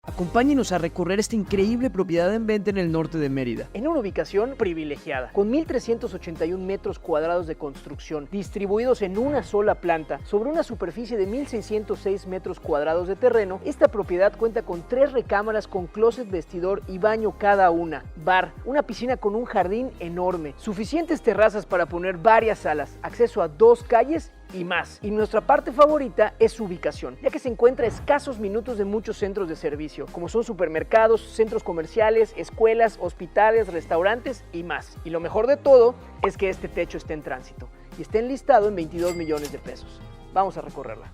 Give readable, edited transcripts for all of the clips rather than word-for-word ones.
Acompáñenos a recorrer esta increíble propiedad en venta en el norte de Mérida. En una ubicación privilegiada, con 1,381 metros cuadrados de construcción, distribuidos en una sola planta, sobre una superficie de 1,606 metros cuadrados de terreno, esta propiedad cuenta con 3 recámaras con closet, vestidor y baño cada una, bar, una piscina con un jardín enorme, suficientes terrazas para poner varias salas, acceso a 2 calles y más. Y nuestra parte favorita es su ubicación, ya que se encuentra a escasos minutos de muchos centros de servicio, como son supermercados, centros comerciales, escuelas, hospitales, restaurantes y más. Y lo mejor de todo es que este techo está en tránsito y está enlistado en 22 millones de pesos. Vamos a recorrerla.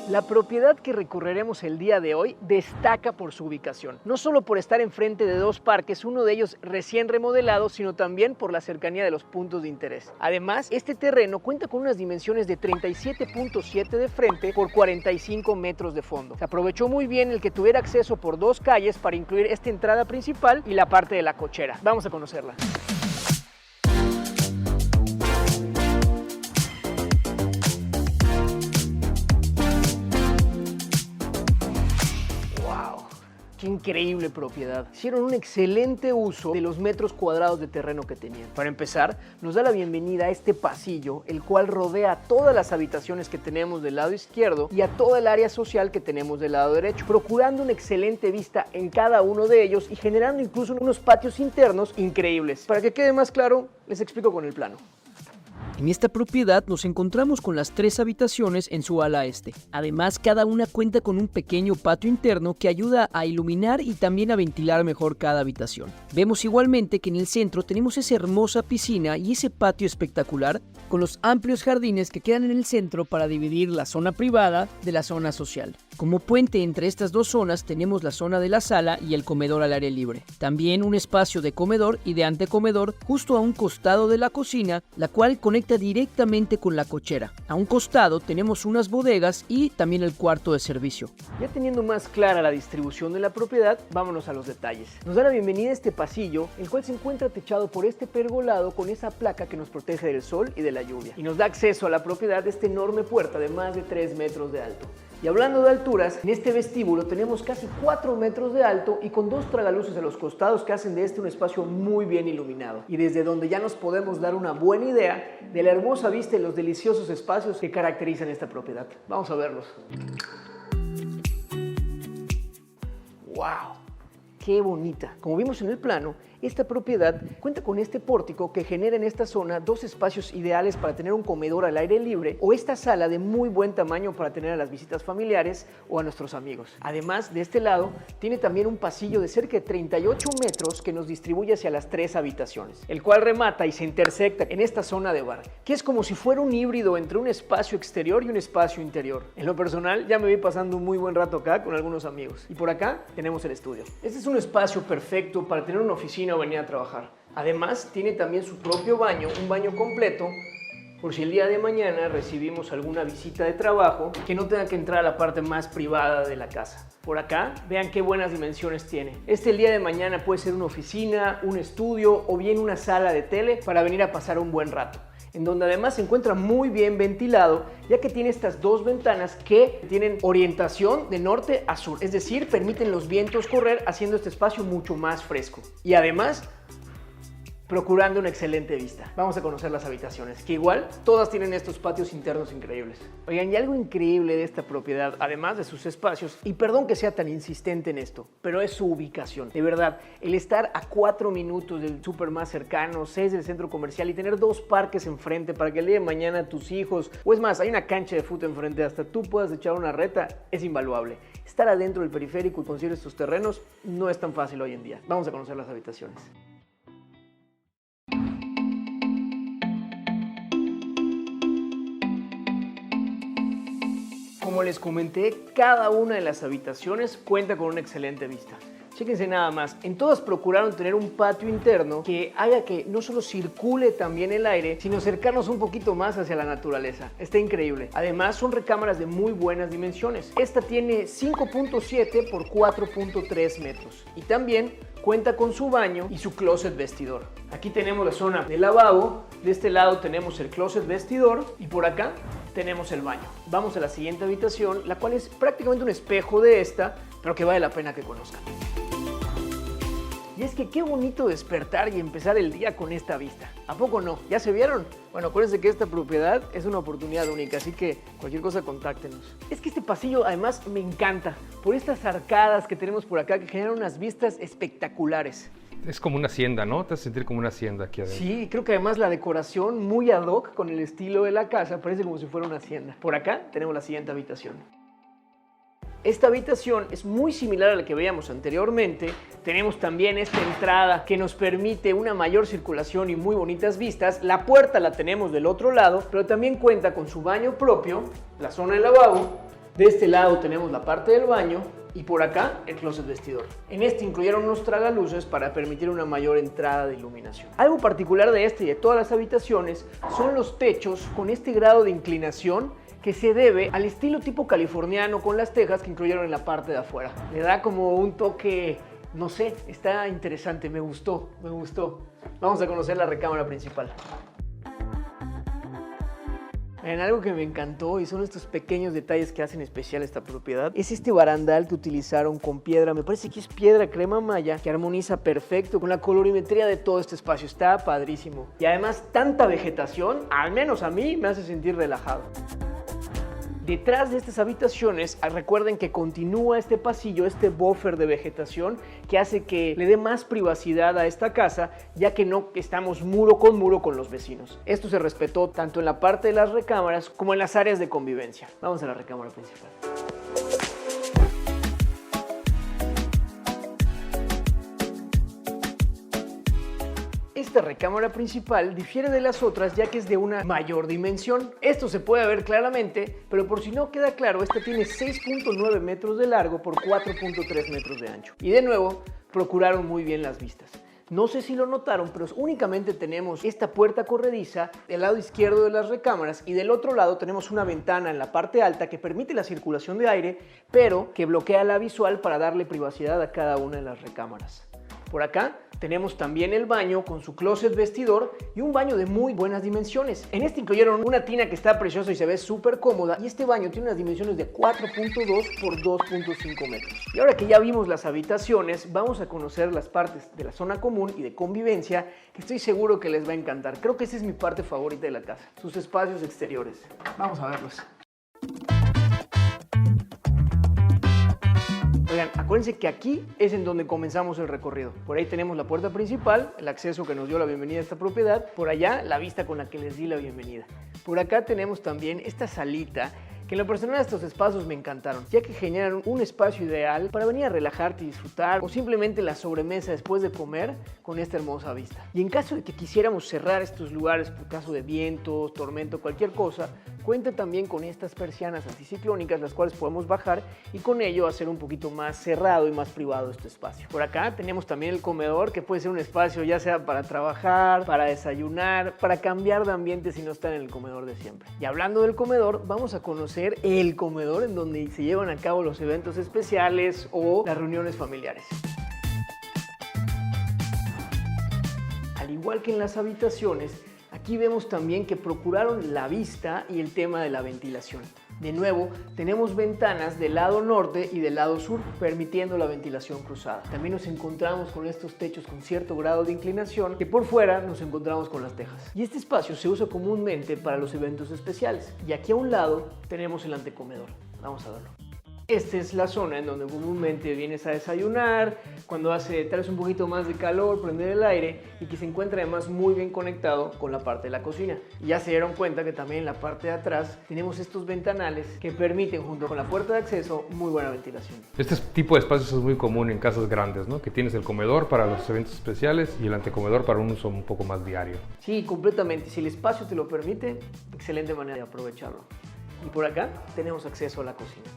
La propiedad que recorreremos el día de hoy destaca por su ubicación, no solo por estar enfrente de 2 parques, uno de ellos recién remodelado, sino también por la cercanía de los puntos de interés. Además, este terreno cuenta con unas dimensiones de 37.7 de frente por 45 metros de fondo. Se aprovechó muy bien el que tuviera acceso por 2 calles para incluir esta entrada principal y la parte de la cochera. Vamos a conocerla. ¡Qué increíble propiedad! Hicieron un excelente uso de los metros cuadrados de terreno que tenían. Para empezar, nos da la bienvenida a este pasillo, el cual rodea todas las habitaciones que tenemos del lado izquierdo y a toda el área social que tenemos del lado derecho, procurando una excelente vista en cada uno de ellos y generando incluso unos patios internos increíbles. Para que quede más claro, les explico con el plano. En esta propiedad nos encontramos con las 3 habitaciones en su ala este. Además, cada una cuenta con un pequeño patio interno que ayuda a iluminar y también a ventilar mejor cada habitación. Vemos igualmente que en el centro tenemos esa hermosa piscina y ese patio espectacular con los amplios jardines que quedan en el centro para dividir la zona privada de la zona social. Como puente entre estas 2 zonas tenemos la zona de la sala y el comedor al aire libre. También un espacio de comedor y de antecomedor justo a un costado de la cocina, la cual conecta directamente con la cochera. A un costado tenemos unas bodegas y también el cuarto de servicio. Ya teniendo más clara la distribución de la propiedad, vámonos a los detalles. Nos da la bienvenida a este pasillo, el cual se encuentra techado por este pergolado con esa placa que nos protege del sol y de la lluvia. Y nos da acceso a la propiedad de esta enorme puerta de más de 3 metros de alto. Y hablando de alturas, en este vestíbulo tenemos casi 4 metros de alto y con 2 tragaluces a los costados que hacen de este un espacio muy bien iluminado. Y desde donde ya nos podemos dar una buena idea de la hermosa vista y los deliciosos espacios que caracterizan esta propiedad. Vamos a verlos. ¡Wow! ¡Qué bonita! Como vimos en el plano, esta propiedad cuenta con este pórtico que genera en esta zona 2 espacios ideales para tener un comedor al aire libre o esta sala de muy buen tamaño para tener a las visitas familiares o a nuestros amigos. Además, de este lado, tiene también un pasillo de cerca de 38 metros que nos distribuye hacia las 3 habitaciones, el cual remata y se intersecta en esta zona de bar, que es como si fuera un híbrido entre un espacio exterior y un espacio interior. En lo personal, ya me vi pasando un muy buen rato acá con algunos amigos. Y por acá tenemos el estudio. Este es un espacio perfecto para tener una oficina o venir a trabajar. Además, tiene también su propio baño, un baño completo, por si el día de mañana recibimos alguna visita de trabajo que no tenga que entrar a la parte más privada de la casa. Por acá, vean qué buenas dimensiones tiene. El día de mañana puede ser una oficina, un estudio o bien una sala de tele para venir a pasar un buen rato, en donde además se encuentra muy bien ventilado, ya que tiene estas 2 ventanas que tienen orientación de norte a sur, es decir, permiten los vientos correr, haciendo este espacio mucho más fresco. Y además, procurando una excelente vista. Vamos a conocer las habitaciones, que igual todas tienen estos patios internos increíbles. Oigan, y algo increíble de esta propiedad, además de sus espacios, y perdón que sea tan insistente en esto, pero es su ubicación. De verdad, el estar a 4 minutos del súper más cercano, 6 del centro comercial y tener 2 parques enfrente para que el día de mañana tus hijos, o es más, hay una cancha de fútbol enfrente, hasta tú puedas echar una reta, es invaluable. Estar adentro del periférico y conseguir estos terrenos no es tan fácil hoy en día. Vamos a conocer las habitaciones. Como les comenté, cada una de las habitaciones cuenta con una excelente vista. Chéquense nada más, en todas procuraron tener un patio interno que haga que no solo circule también el aire, sino acercarnos un poquito más hacia la naturaleza. Está increíble. Además, son recámaras de muy buenas dimensiones. Esta tiene 5.7 por 4.3 metros y también cuenta con su baño y su closet vestidor. Aquí tenemos la zona de lavabo, de este lado tenemos el closet vestidor y por acá tenemos el baño. Vamos a la siguiente habitación, la cual es prácticamente un espejo de esta, pero que vale la pena que conozcan. Y es que qué bonito despertar y empezar el día con esta vista. ¿A poco no? ¿Ya se vieron? Bueno, acuérdense que esta propiedad es una oportunidad única, así que cualquier cosa contáctenos. Es que este pasillo además me encanta, por estas arcadas que tenemos por acá que generan unas vistas espectaculares. Es como una hacienda, ¿no? Te vas a sentir como una hacienda aquí adentro. Sí, creo que además la decoración muy ad hoc con el estilo de la casa, parece como si fuera una hacienda. Por acá tenemos la siguiente habitación. Esta habitación es muy similar a la que veíamos anteriormente. Tenemos también esta entrada que nos permite una mayor circulación y muy bonitas vistas. La puerta la tenemos del otro lado, pero también cuenta con su baño propio, la zona de lavabo. De este lado tenemos la parte del baño y por acá el closet vestidor. En este incluyeron unos tragaluces para permitir una mayor entrada de iluminación. Algo particular de este y de todas las habitaciones son los techos con este grado de inclinación que se debe al estilo tipo californiano con las tejas que incluyeron en la parte de afuera. Le da como un toque, no sé, está interesante, me gustó. Vamos a conocer la recámara principal. En algo que me encantó y son estos pequeños detalles que hacen especial esta propiedad es este barandal que utilizaron con piedra, me parece que es piedra crema maya, que armoniza perfecto con la colorimetría de todo este espacio, está padrísimo. Y además tanta vegetación, al menos a mí me hace sentir relajado. Detrás de estas habitaciones, recuerden que continúa este pasillo, este buffer de vegetación que hace que le dé más privacidad a esta casa, ya que no estamos muro con los vecinos. Esto se respetó tanto en la parte de las recámaras como en las áreas de convivencia. Vamos a la recámara principal. Esta recámara principal difiere de las otras ya que es de una mayor dimensión. Esto se puede ver claramente, pero por si no queda claro, esta tiene 6.9 metros de largo por 4.3 metros de ancho. Y de nuevo, procuraron muy bien las vistas. No sé si lo notaron, pero únicamente tenemos esta puerta corrediza del lado izquierdo de las recámaras y del otro lado tenemos una ventana en la parte alta que permite la circulación de aire, pero que bloquea la visual para darle privacidad a cada una de las recámaras. Por acá tenemos también el baño con su closet vestidor y un baño de muy buenas dimensiones. En este incluyeron una tina que está preciosa y se ve súper cómoda y este baño tiene unas dimensiones de 4.2 por 2.5 metros. Y ahora que ya vimos las habitaciones, vamos a conocer las partes de la zona común y de convivencia que estoy seguro que les va a encantar. Creo que esa es mi parte favorita de la casa, sus espacios exteriores. Vamos a verlos. Oigan, acuérdense que aquí es en donde comenzamos el recorrido. Por ahí tenemos la puerta principal, el acceso que nos dio la bienvenida a esta propiedad. Por allá, la vista con la que les di la bienvenida. Por acá tenemos también esta salita, que en lo personal estos espacios me encantaron, ya que generan un espacio ideal para venir a relajarte y disfrutar, o simplemente la sobremesa después de comer con esta hermosa vista. Y en caso de que quisiéramos cerrar estos lugares por caso de vientos, tormento, cualquier cosa, cuenta también con estas persianas anticiclónicas, las cuales podemos bajar y con ello hacer un poquito más cerrado y más privado este espacio. Por acá tenemos también el comedor, que puede ser un espacio ya sea para trabajar, para desayunar, para cambiar de ambiente si no están en el comedor de siempre. Y hablando del comedor, vamos a conocer el comedor en donde se llevan a cabo los eventos especiales o las reuniones familiares. Al igual que en las habitaciones, aquí vemos también que procuraron la vista y el tema de la ventilación. De nuevo, tenemos ventanas del lado norte y del lado sur, permitiendo la ventilación cruzada. También nos encontramos con estos techos con cierto grado de inclinación, que por fuera nos encontramos con las tejas. Y este espacio se usa comúnmente para los eventos especiales. Y aquí a un lado tenemos el antecomedor. Vamos a verlo. Esta es la zona en donde comúnmente vienes a desayunar, cuando hace tal vez un poquito más de calor, prender el aire y que se encuentra además muy bien conectado con la parte de la cocina. Y ya se dieron cuenta que también en la parte de atrás tenemos estos ventanales que permiten, junto con la puerta de acceso, muy buena ventilación. Este tipo de espacios es muy común en casas grandes, ¿no? Que tienes el comedor para los eventos especiales y el antecomedor para un uso un poco más diario. Sí, completamente. Si el espacio te lo permite, excelente manera de aprovecharlo. Y por acá tenemos acceso a la cocina.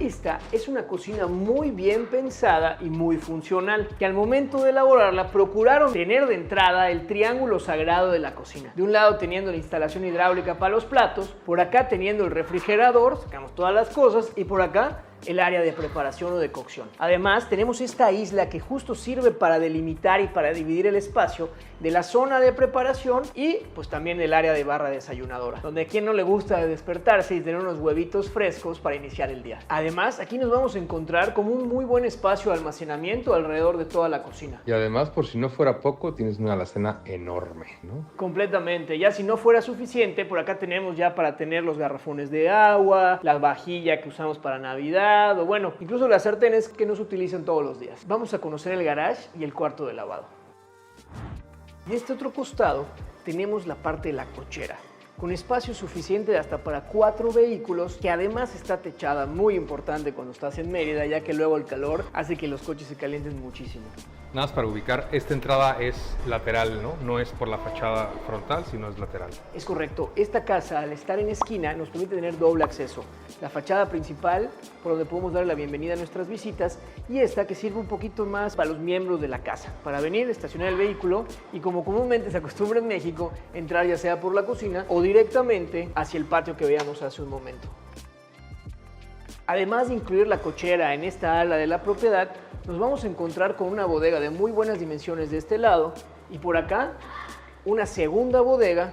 Esta es una cocina muy bien pensada y muy funcional, que al momento de elaborarla procuraron tener de entrada el triángulo sagrado de la cocina. De un lado teniendo la instalación hidráulica para los platos, por acá teniendo el refrigerador, sacamos todas las cosas, y por acá el área de preparación o de cocción. Además, tenemos esta isla que justo sirve para delimitar y para dividir el espacio de la zona de preparación y pues también el área de barra desayunadora, donde a quien no le gusta despertarse y tener unos huevitos frescos para iniciar el día. Además, aquí nos vamos a encontrar como un muy buen espacio de almacenamiento alrededor de toda la cocina. Y además, por si no fuera poco, tienes una alacena enorme, ¿no? Completamente. Ya si no fuera suficiente, por acá tenemos ya para tener los garrafones de agua, la vajilla que usamos para Navidad, o bueno, incluso las sartenes que no se utilizan todos los días. Vamos a conocer el garage y el cuarto de lavado. Y este otro costado tenemos la parte de la cochera, con espacio suficiente hasta para 4 vehículos, que además está techada, muy importante cuando estás en Mérida, ya que luego el calor hace que los coches se calienten muchísimo. Nada más para ubicar, esta entrada es lateral, ¿no? No es por la fachada frontal, sino es lateral. Es correcto. Esta casa, al estar en esquina, nos permite tener doble acceso. La fachada principal, por donde podemos darle la bienvenida a nuestras visitas, y esta que sirve un poquito más para los miembros de la casa, para venir, estacionar el vehículo y, como comúnmente se acostumbra en México, entrar ya sea por la cocina o directamente hacia el patio que veíamos hace un momento. Además de incluir la cochera en esta ala de la propiedad, nos vamos a encontrar con una bodega de muy buenas dimensiones de este lado y por acá una segunda bodega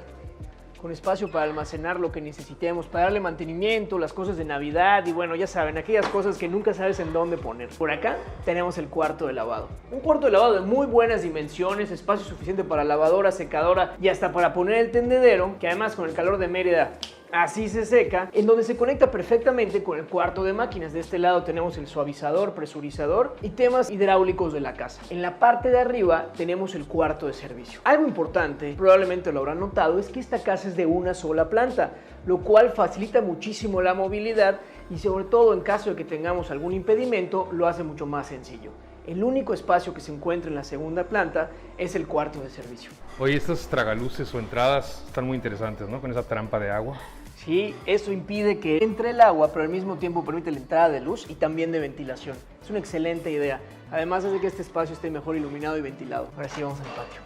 con espacio para almacenar lo que necesitemos, para darle mantenimiento, las cosas de Navidad y bueno, ya saben, aquellas cosas que nunca sabes en dónde poner. Por acá tenemos el cuarto de lavado. Un cuarto de lavado de muy buenas dimensiones, espacio suficiente para lavadora, secadora y hasta para poner el tendedero, que además con el calor de Mérida así se seca, en donde se conecta perfectamente con el cuarto de máquinas. De este lado tenemos el suavizador, presurizador y temas hidráulicos de la casa. En la parte de arriba tenemos el cuarto de servicio. Algo importante, probablemente lo habrán notado, es que esta casa es de una sola planta, lo cual facilita muchísimo la movilidad y sobre todo en caso de que tengamos algún impedimento, lo hace mucho más sencillo. El único espacio que se encuentra en la segunda planta es el cuarto de servicio. Oye, estas tragaluces o entradas están muy interesantes, ¿no? Con esa trampa de agua. Sí, eso impide que entre el agua, pero al mismo tiempo permite la entrada de luz y también de ventilación. Es una excelente idea. Además hace que este espacio esté mejor iluminado y ventilado. Ahora sí vamos al patio.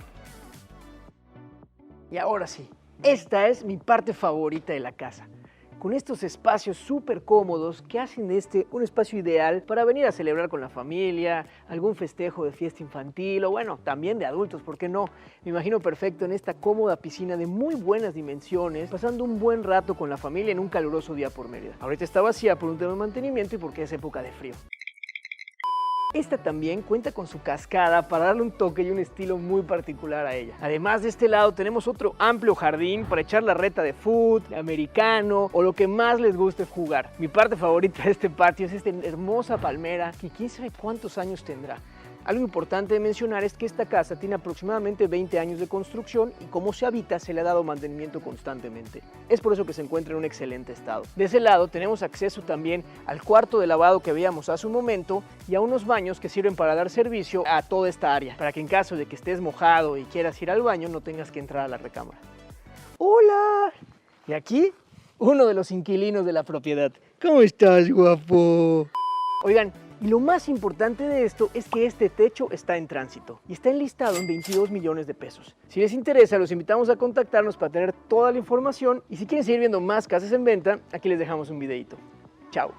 Y ahora sí, esta es mi parte favorita de la casa. Con estos espacios súper cómodos que hacen de este un espacio ideal para venir a celebrar con la familia, algún festejo de fiesta infantil o bueno, también de adultos, ¿por qué no? Me imagino perfecto en esta cómoda piscina de muy buenas dimensiones, pasando un buen rato con la familia en un caluroso día por Mérida. Ahorita está vacía por un tema de mantenimiento y porque es época de frío. Esta también cuenta con su cascada para darle un toque y un estilo muy particular a ella. Además, de este lado tenemos otro amplio jardín para echar la reta de fútbol, de americano o lo que más les guste jugar. Mi parte favorita de este patio es esta hermosa palmera que quién sabe cuántos años tendrá. Algo importante de mencionar es que esta casa tiene aproximadamente 20 años de construcción y como se habita se le ha dado mantenimiento constantemente. Es por eso que se encuentra en un excelente estado. De ese lado tenemos acceso también al cuarto de lavado que veíamos hace un momento y a unos baños que sirven para dar servicio a toda esta área, para que en caso de que estés mojado y quieras ir al baño no tengas que entrar a la recámara. ¡Hola! Y aquí, uno de los inquilinos de la propiedad. ¿Cómo estás, guapo? Oigan, y lo más importante de esto es que este techo está en tránsito y está enlistado en 22 millones de pesos. Si les interesa, los invitamos a contactarnos para tener toda la información y si quieren seguir viendo más casas en venta, aquí les dejamos un videito. Chao.